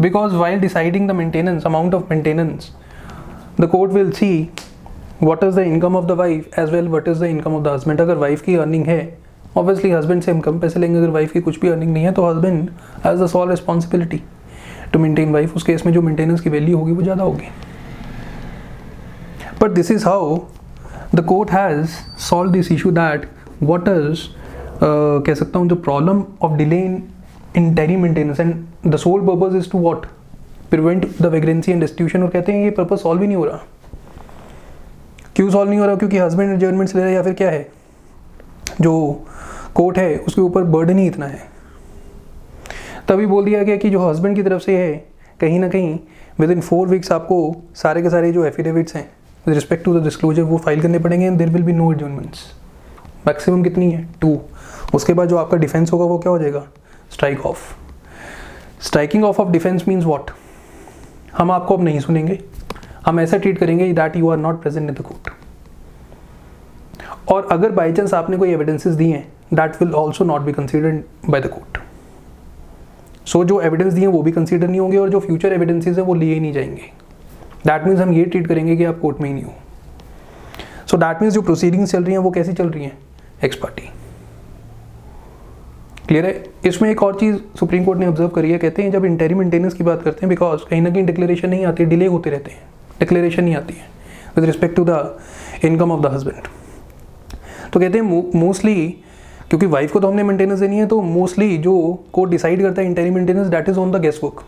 Because while deciding the maintenance, amount of maintenance, the court will see what is the income of the wife as well what is the income of the husband. अगर wife की earning है, obviously husband से हम कम पैसे लेंगे। अगर wife की कुछ भी अर्निंग नहीं है तो husband has the sole responsibility to maintain wife. उस केस में जो मेंटेनेंस की वैल्यू होगी वो ज़्यादा होगी। But this is how the court has solve this issue that what is कह सकता हूँ the problem of delay in interim maintenance and the sole purpose is to what? Prevent the vagrancy and destitution। और कहते हैं ये purpose solve ही नहीं हो रहा। क्यों सॉल्व नहीं हो रहा? क्योंकि हस्बैंड एडजर्नमेंट्स ले रहा है या फिर क्या है, जो कोर्ट है उसके ऊपर बर्डन ही इतना है। तभी बोल दिया गया कि जो हस्बैंड की तरफ से है कहीं ना कहीं विद इन 4 वीक्स आपको सारे के सारे जो एफिडेविट्स हैं with respect to the disclosure वो फाइल करने पड़ेंगे and there will be no adjournments. Maximum कितनी है? 2। उसके बाद जो आपका डिफेंस होगा वो क्या हो जाएगा? Strike off. Striking off defence means what? हम आपको अब नहीं सुनेंगे, हम ऐसा ट्रीट करेंगे that you are not present in the court. और अगर बाई चांस आपने कोई एविडेंसेस दिए हैं that will also not be considered by the court. So जो एविडेंस दिए वो भी कंसिडर नहीं होंगे और जो फ्यूचर एविडेंसेस है वो लिए ही नहीं जाएंगे। दैट मीन्स हम ये ट्रीट करेंगे कि आप कोर्ट में ही नहीं हो। सो दैट मीन्स जो प्रोसीडिंग्स चल रही हैं वो कैसी चल रही हैं? X party. क्लियर है? इसमें एक और चीज़ सुप्रीम कोर्ट ने ऑब्जर्व करी है, कहते हैं जब इंटरिम मेंटेनेंस की बात करते हैं बिकॉज कहीं ना कहीं डिक्लेरेशन नहीं आती, डिले होते रहते हैं, डिक्लेरेशन नहीं आती है with respect to the income of the husband. तो कहते हैं मोस्टली क्योंकि वाइफ को तो हमने मेंटेनेंस देनी है तो मोस्टली जो कोर्ट डिसाइड करता है interim maintenance that is on the guesswork,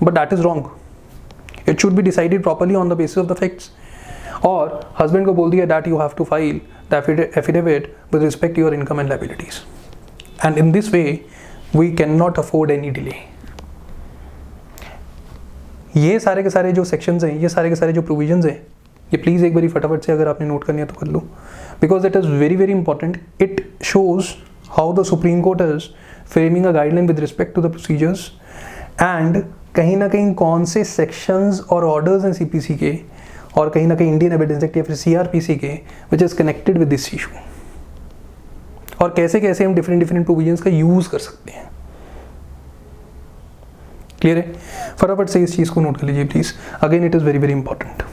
but that is wrong. It should be decided properly on the basis of the facts. और हस्बैंड को बोल दिया that you have to file the affidavit with respect to your income and liabilities. And in this way, we cannot afford any delay. ये सारे के सारे जो sections हैं, ये सारे के सारे जो प्रोविजंस हैं, ये प्लीज़ एक बारी फटाफट से अगर आपने नोट करनी है तो कर लो, because it is very very important. It shows how the supreme Court is framing a guideline with respect to the procedures and कहीं ना कहीं कौन से सेक्शंस और ऑर्डर्स हैं CPC के और कहीं ना कहीं इंडियन एविडेंस एक्ट या फिर CRPC के which is connected with this issue, और कैसे कैसे हम डिफरेंट प्रोविजंस का यूज कर सकते हैं। क्लियर है? फटाफट से इस चीज को नोट कर लीजिए please, again it is very very important.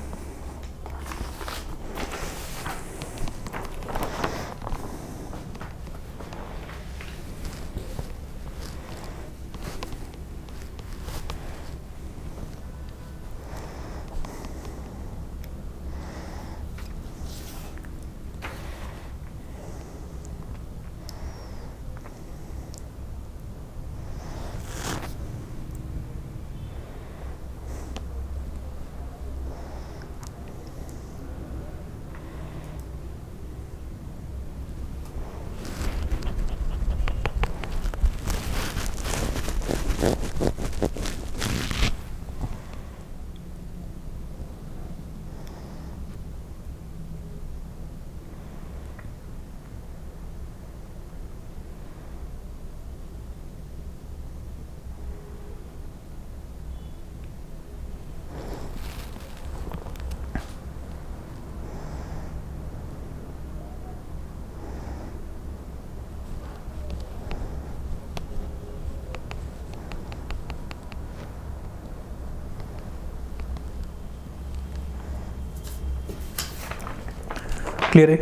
Clear है?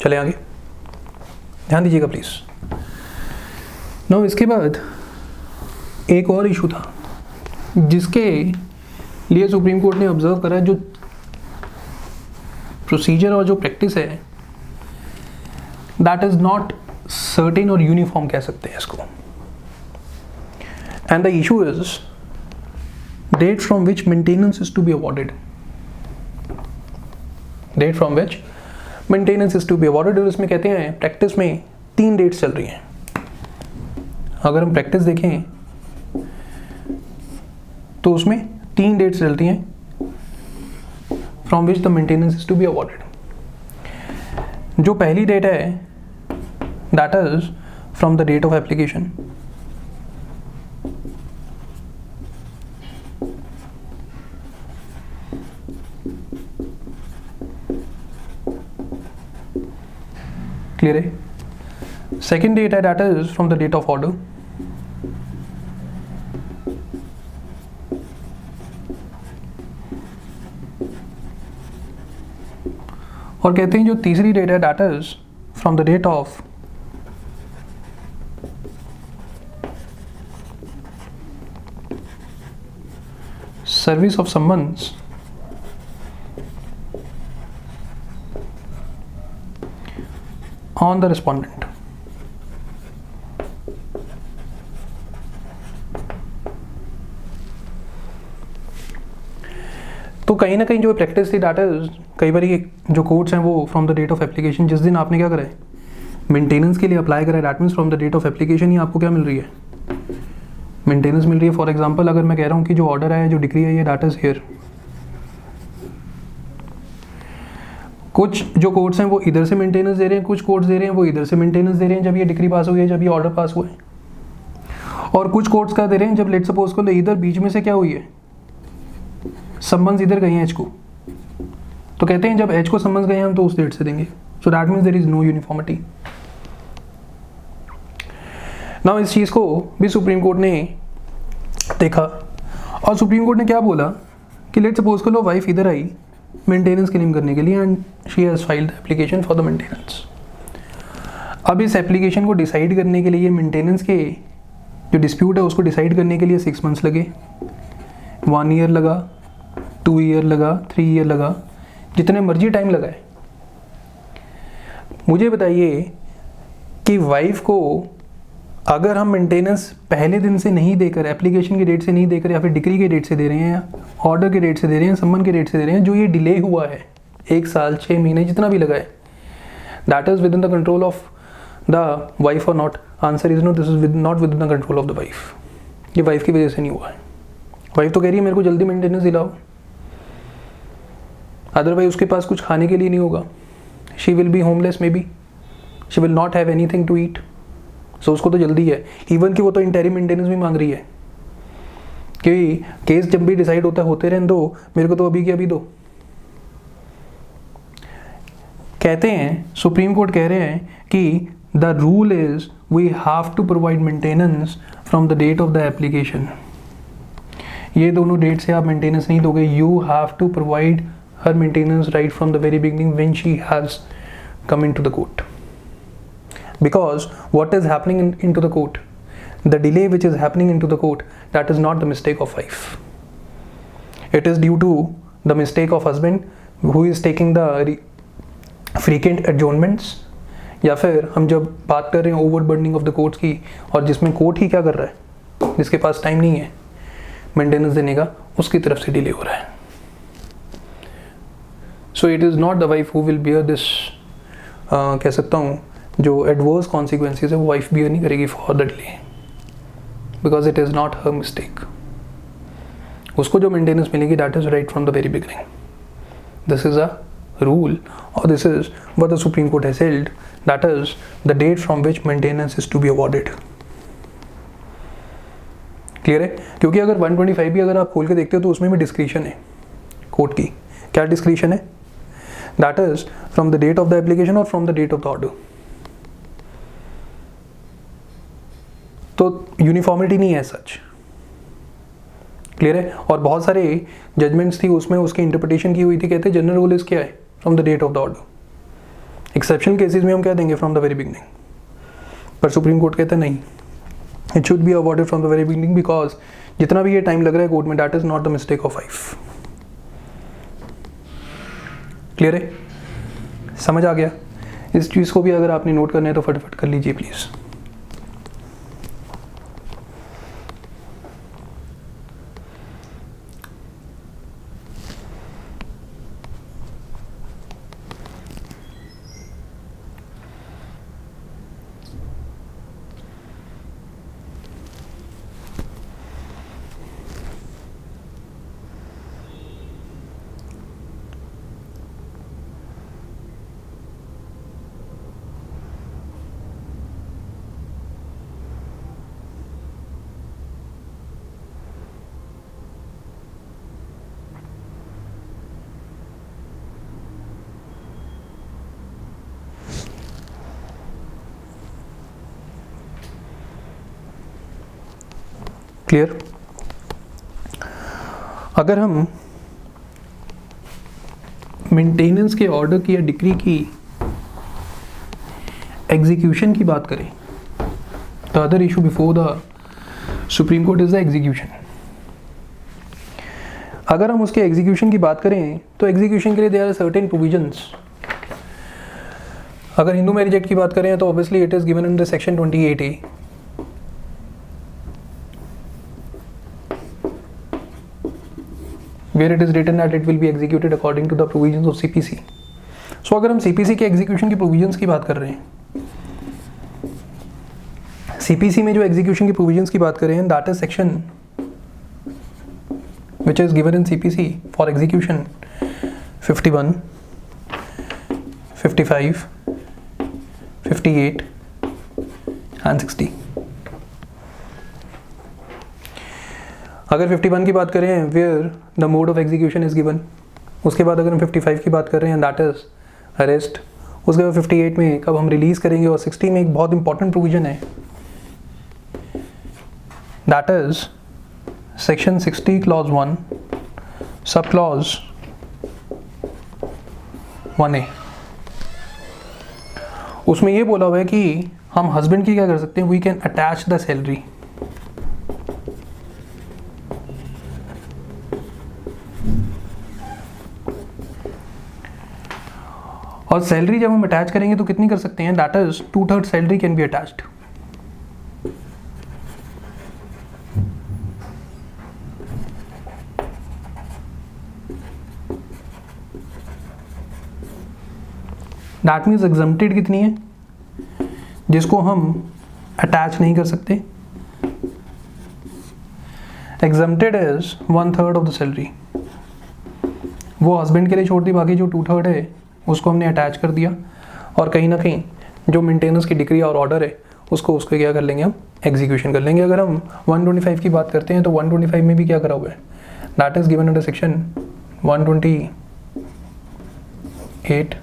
चले आगे, ध्यान दीजिएगा प्लीज। नाउ इसके बाद एक और इशू था जिसके लिए सुप्रीम कोर्ट ने ऑब्जर्व करा, जो प्रोसीजर और जो प्रैक्टिस है दैट इज नॉट सर्टेन और यूनिफॉर्म कह सकते हैं इसको। And the issue is date from which maintenance is to be awarded, date from which maintenance is to be awarded. और इसमें कहते हैं प्रैक्टिस में 3 डेट्स चल रही हैं। अगर हम प्रैक्टिस देखें तो उसमें 3 डेट्स चलती हैं from which the maintenance is to be awarded. जो पहली डेट है that is from the date of application, clear है? सेकेंड डेट है that is from the date of order, और कहते हैं जो तीसरी डेट है that is from the date of service of summons on the respondent. तो कहीं ना कहीं जो प्रैक्टिस थी दैट इज, कई बार ये जो कोड्स हैं वो from the date of application, जिस दिन आपने क्या करा है मेंटेनेंस के लिए अप्लाई करा है, that means from the date of application ही आपको क्या मिल रही है, मेंटेनेंस मिल रही है। फॉर एग्जांपल अगर मैं कह रहा हूँ कि जो ऑर्डर है, जो डिक्री है, ये दैट इज हियर, कुछ जो कोड्स हैं वो इधर से मेंटेनेंस दे रहे हैं, कुछ कोड्स दे रहे हैं वो इधर से मेंटेनेंस दे रहे हैं जब ये डिक्री पास हुई है, जब ये ऑर्डर पास हुआ है, और कुछ कोड्स का दे रहे हैं जब लेट सपोज को इधर बीच में से क्या हुई है, सम्मन्स इधर गए हैं एच को, तो कहते हैं जब एच को सम्मन्स गए हैं हम तो उस डेट से देंगे। So that means there is no uniformity. Now इस चीज को भी सुप्रीम कोर्ट ने देखा और सुप्रीम कोर्ट ने क्या बोला कि लेट सपोज को लो वाइफ इधर आई मेंटेनेंस क्लेम करने के लिए and she has filed application for the maintenance. अब इस एप्लीकेशन को डिसाइड करने के लिए, मेंटेनेंस के जो डिस्प्यूट है उसको डिसाइड करने के लिए 6 मंथ्स लगे, 1 ईयर लगा, 2 ईयर लगा, 3 ईयर लगा, जितने मर्जी टाइम लगाए। मुझे बताइए कि वाइफ को अगर हम मेंटेनेंस पहले दिन से नहीं देकर, एप्लीकेशन की डेट से नहीं देकर, या फिर डिक्री के डेट से दे रहे हैं, या ऑर्डर के डेट से दे रहे हैं, सम्मन के डेट से दे रहे हैं, जो ये डिले हुआ है 1 साल 6 महीने जितना भी लगा है, that is within the control of the wife और not? Answer is no, this is not within the control of the wife. ये वाइफ की वजह से नहीं हुआ है। वाइफ तो कह रही है मेरे को जल्दी मेंटेनेंस दिलाओ, अदरवाइज उसके पास कुछ खाने के लिए नहीं होगा, she will be homeless, may be she will not have anything to eat. So उसको तो जल्दी है, इवन कि वो तो इंटरिम मेंटेनेंस भी मांग रही है कि केस जब भी डिसाइड होता है होते रहने दो, मेरे को तो अभी के अभी दो। कहते हैं, सुप्रीम कोर्ट कह रहे हैं कि the rule is we have to provide maintenance from the date of the application. ये दोनों डेट से आप मेंटेनेंस नहीं दोगे, you have to provide her maintenance right from the very beginning when she has come into the court. Because what is happening into the court, the delay which is happening into the court, that is not the mistake of wife. It is due to the mistake of husband who is taking the frequent adjournments, या फिर हम जब बात कर रहे हैं ओवरबर्डनिंग of the courts की, और जिसमें कोर्ट ही क्या कर रहा है, जिसके पास टाइम नहीं है मेंटेनेंस देने का, उसकी तरफ से डिले हो रहा है। So it is not the wife who will beer this, कह सकता हूँ जो एडवर्स कॉन्सिक्वेंसेज है वो वाइफ बियर नहीं करेगी for the delay, because it is not her mistake. उसको जो मेंटेनेंस मिलेगी that is right from the very beginning. This is a rule, or this is what the Supreme Court has held, that is the date from which maintenance is to be awarded. Clear है? क्योंकि अगर 125 भी अगर आप खोल के देखते हो तो उसमें भी डिस्क्रिशन है कोर्ट की। क्या डिस्क्रिशन है? That is from the date of the application और from the date of the order. तो यूनिफॉर्मिटी नहीं है सच, क्लियर है। और बहुत सारे जजमेंट्स थी उसमें उसकी इंटरप्रिटेशन की हुई थी, कहते हैं जनरल रूल इज क्या है, from the date of the order. Exception cases में हम क्या देंगे, फ्रॉम द वेरी बिगनिंग, पर सुप्रीम कोर्ट कहता है नहीं, it should be awarded from the very beginning, because जितना भी ये टाइम लग रहा है कोर्ट में, that is not the mistake of wife. Clear है, समझ आ गया। इस चीज़ को भी अगर आपने नोट करना है तो फटाफट कर लीजिए प्लीज़। क्लियर। अगर हम मेंटेनेंस के ऑर्डर की या डिक्री की एग्जीक्यूशन की बात करें, the other issue before the supreme Court is the execution. अगर हम उसके एग्जीक्यूशन की बात करें तो एग्जीक्यूशन के लिए देयर आर सर्टेन प्रोविजंस। अगर हिंदू मैरिज एक्ट की बात करें तो obviously it is given in the section 28A, where it is written that it will be executed according to the provisions of CPC. So अगर हम CPC के execution की provisions की बात कर रहे हैं, CPC में जो एग्जीक्यूशन की प्रोविजंस की बात कर रहे हैं, that is section which is given in CPC for execution 51, 55, 58 and 60. अगर 51 की बात करें where the mode of execution is given, उसके बाद अगर हम 55 की बात कर रहे हैं दैट इज अरेस्ट, उसके बाद 58 में कब हम रिलीज करेंगे, और 60 में एक बहुत इंपॉर्टेंट प्रोविजन है that is section 60 clause 1 sub clause 1A। उसमें ये बोला हुआ है कि हम हस्बैंड की क्या कर सकते हैं, we can attach the salary. और सैलरी जब हम अटैच करेंगे तो कितनी कर सकते हैं, that is 2/3 salary can be attached. That means exempted कितनी है जिसको हम अटैच नहीं कर सकते, exempted is 1/3 of the salary. वो हस्बैंड के लिए छोड़ दी, बाकी जो 2/3 है उसको हमने अटैच कर दिया, और कहीं ना कहीं जो मेंटेनेंस की डिक्री और ऑर्डर है उसको क्या कर लेंगे, हम एग्जीक्यूशन कर लेंगे। अगर हम 125 की बात करते हैं तो 125 में भी क्या करा हुआ है, that is given under section 128,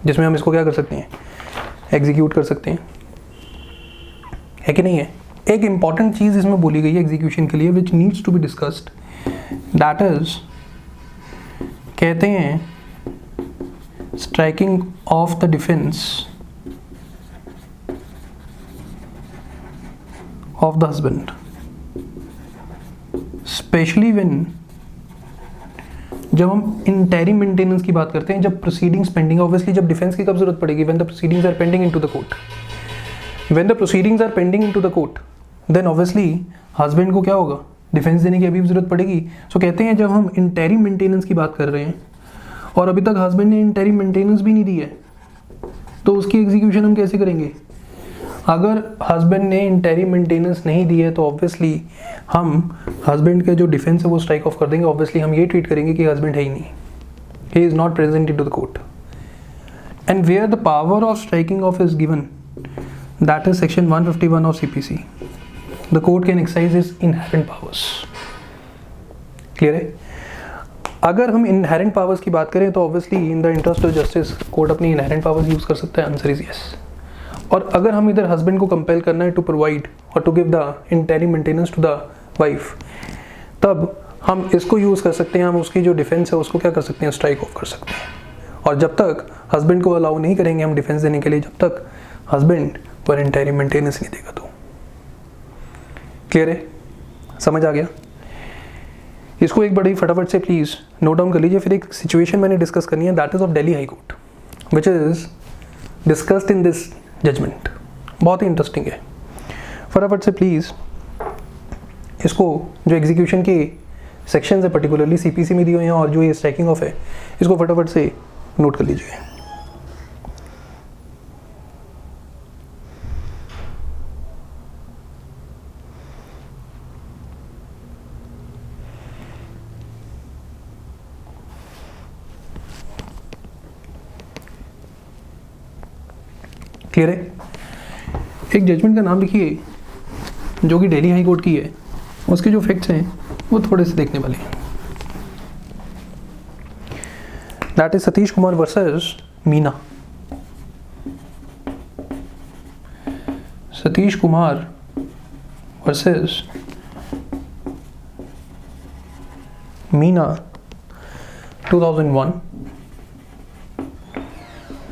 जिसमें हम इसको क्या कर सकते हैं, एग्जीक्यूट कर सकते हैं, है कि नहीं है। एक इंपॉर्टेंट चीज इसमें बोली गई है एग्जीक्यूशन के लिए which needs to be discussed, that is कहते हैं striking off the defence of the husband, specially when, जब हम इंटरिम मेंटेनेंस की बात करते हैं, जब प्रोसीडिंग्स पेंडिंग, ऑब्वियसली जब डिफेंस की कब जरूरत पड़ेगी, when the proceedings are pending into the court. When the proceedings are pending into the court then obviously husband को क्या होगा, डिफेंस देने की अभी भी जरूरत पड़ेगी। सो कहते हैं जब हम इंटरिम मेंटेनेंस की बात कर रहे हैं और अभी तक हस्बैंड ने इंटरिम मेंटेनेंस भी नहीं दी है, तो उसकी एग्जीक्यूशन हम कैसे करेंगे। अगर हस्बैंड ने इंटरिम मेंटेनेंस नहीं दी है तो ऑब्वियसली हम हस्बैंड के जो डिफेंस है वो स्ट्राइक ऑफ कर देंगे। ऑब्वियसली हम ये ट्रीट करेंगे कि हस्बैंड है ही नहीं, he is not present into the court, and where the power of striking off is given, that is section 151 of CPC, the court can exercise his inherent powers. Clear है। अगर हम inherent powers की बात करें तो obviously in the interest of justice court अपनी inherent powers use कर सकता है, आंसर इज यस। और अगर हम इधर हस्बैंड को कंपेल करना है टू प्रोवाइड और to give the interim maintenance to the wife, तब हम इसको यूज़ कर सकते हैं, हम उसकी जो डिफेंस है उसको क्या कर सकते हैं, स्ट्राइक ऑफ कर सकते हैं। और जब तक हस्बैंड को अलाउ नहीं करेंगे हम डिफेंस देने के लिए, जब तक हस्बैंड पर इंटरिम मेंटेनेंस नहीं देगा। तो क्लियर है, समझ आ गया? इसको एक बड़ी फटाफट से प्लीज़ नोट डाउन कर लीजिए। फिर एक सिचुएशन मैंने डिस्कस करनी है, that is of Delhi high court, which is discussed in this judgement. बहुत ही इंटरेस्टिंग है। फटाफट से प्लीज़ इसको जो एग्जीक्यूशन के सेक्शंस है पर्टिकुलरली सीपीसी में दिए हुए हैं और जो ये स्ट्राइकिंग ऑफ है, इसको फटाफट से नोट कर लीजिए। क्लियर है? एक जजमेंट का नाम लिखिए जो कि दिल्ली हाई कोर्ट की है, उसके जो फैक्ट्स हैं वो थोड़े से देखने वाले हैं। That is Satish Kumar versus Meena. Satish Kumar versus Meena 2001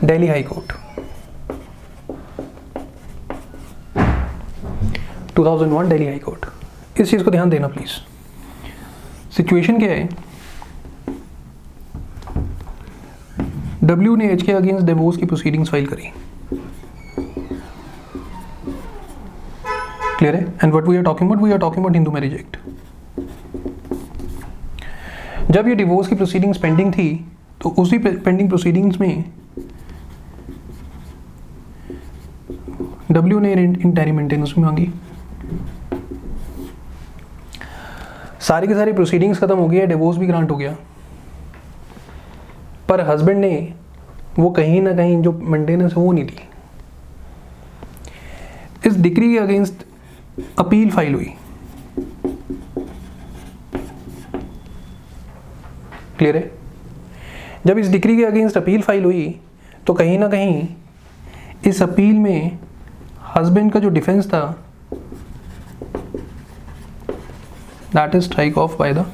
Delhi high court. 2001 Delhi high court. इस चीज़ को ध्यान देना प्लीज़। सिचुएशन क्या है, डब्ल्यू ने एच के अगेंस्ट डिवोर्स की प्रोसीडिंग्स फाइल करी। क्लियर है? And what we are talking about Hindu marriage act. जब ये डिवोर्स की प्रोसीडिंग्स पेंडिंग थी तो उसी पेंडिंग प्रोसीडिंग्स में डब्ल्यू ने इंटरिम मेंटेनेंस मांगी। सारी की सारी प्रोसीडिंग्स खत्म हो गई है, डिवोर्स भी ग्रांट हो गया, पर हस्बैंड ने वो कहीं ना कहीं जो मेंटेनेंस है वो नहीं दी। इस डिक्री के अगेंस्ट अपील फाइल हुई। क्लियर है? जब इस डिक्री के अगेंस्ट अपील फाइल हुई तो कहीं ना कहीं इस अपील में हस्बैंड का जो डिफेंस था that is strike off by the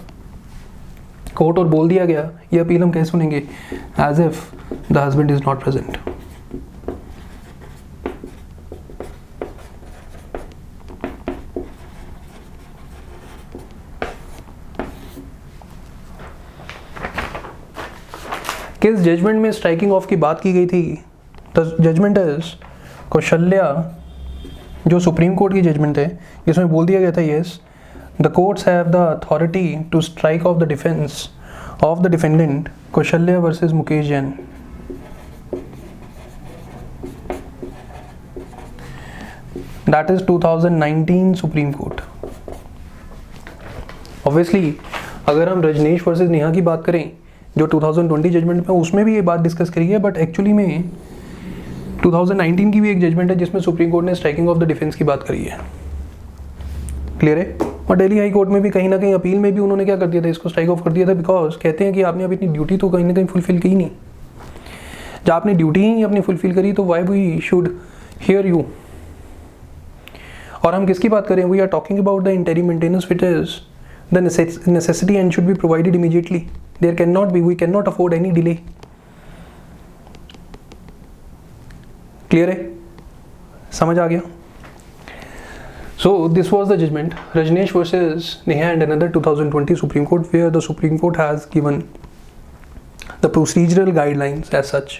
court, और बोल दिया गया ये अपील हम कैसे सुनेंगे, as if the husband is not present. किस जजमेंट में स्ट्राइकिंग ऑफ की बात की गई थी? द जजमेंट इज कौशल्या, जो सुप्रीम कोर्ट की जजमेंट है, जिसमें बोल दिया गया था yes the courts have the authority to strike off the defence of the defendant Kaushalya versus Mukesh Jain. That is 2019 supreme court. Obviously अगर हम रजनीश वर्सेस नेहा की बात करें जो 2020 जजमेंट में, उसमें भी ये बात डिस्कस करी है, बट एक्चुअली में 2019 की भी एक जजमेंट है जिसमें सुप्रीम कोर्ट ने स्ट्राइकिंग ऑफ द डिफेंस की बात करी है। क्लियर है? और दिल्ली हाई कोर्ट में भी कहीं ना कहीं अपील में भी उन्होंने क्या कर दिया था, इसको स्ट्राइक ऑफ कर दिया था, बिकॉज कहते हैं कि आपने अभी अपनी ड्यूटी तो कहीं ना कहीं फुलफिल की नहीं। जब आपने ड्यूटी ही अपनी फुलफिल करी तो why we should hear you. और हम किसकी बात करें? We are talking about the interim maintenance which is the necessity and should be provided immediately. There can not be, we can not afford any delay. Clear है? समझ आ गया? So this was the judgment, Rajneesh versus Neha and another 2020 Supreme Court, where the Supreme Court has given the procedural guidelines as such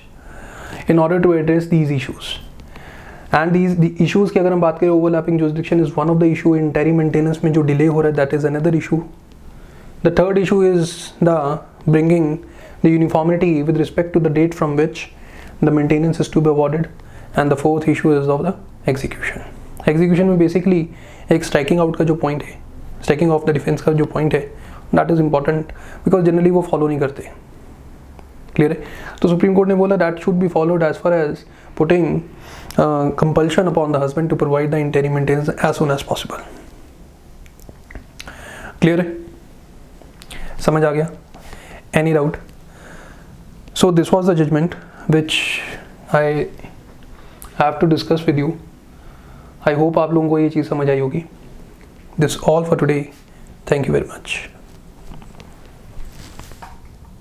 in order to address these issues. And the issues की अगर हम बात करें, overlapping jurisdiction is one of the issue, interim maintenance में जो delay हो रहा है that is another issue. The third issue is the bringing the uniformity with respect to the date from which the maintenance is to be awarded, and the fourth issue is of the execution. Execution में basically एक striking out का जो point है, striking off the defence का जो point है, that is important because generally वो follow नहीं करते। क्लियर है? तो सुप्रीम कोर्ट ने बोला that should be followed as far as putting compulsion upon the husband to provide the interim maintenance as soon as possible. Clear है? समझ आ गया? Any doubt? So this was the judgement which have to discuss with you. I hope आप लोगों को ये चीज़ समझ आई होगी। This all for today. Thank you very much.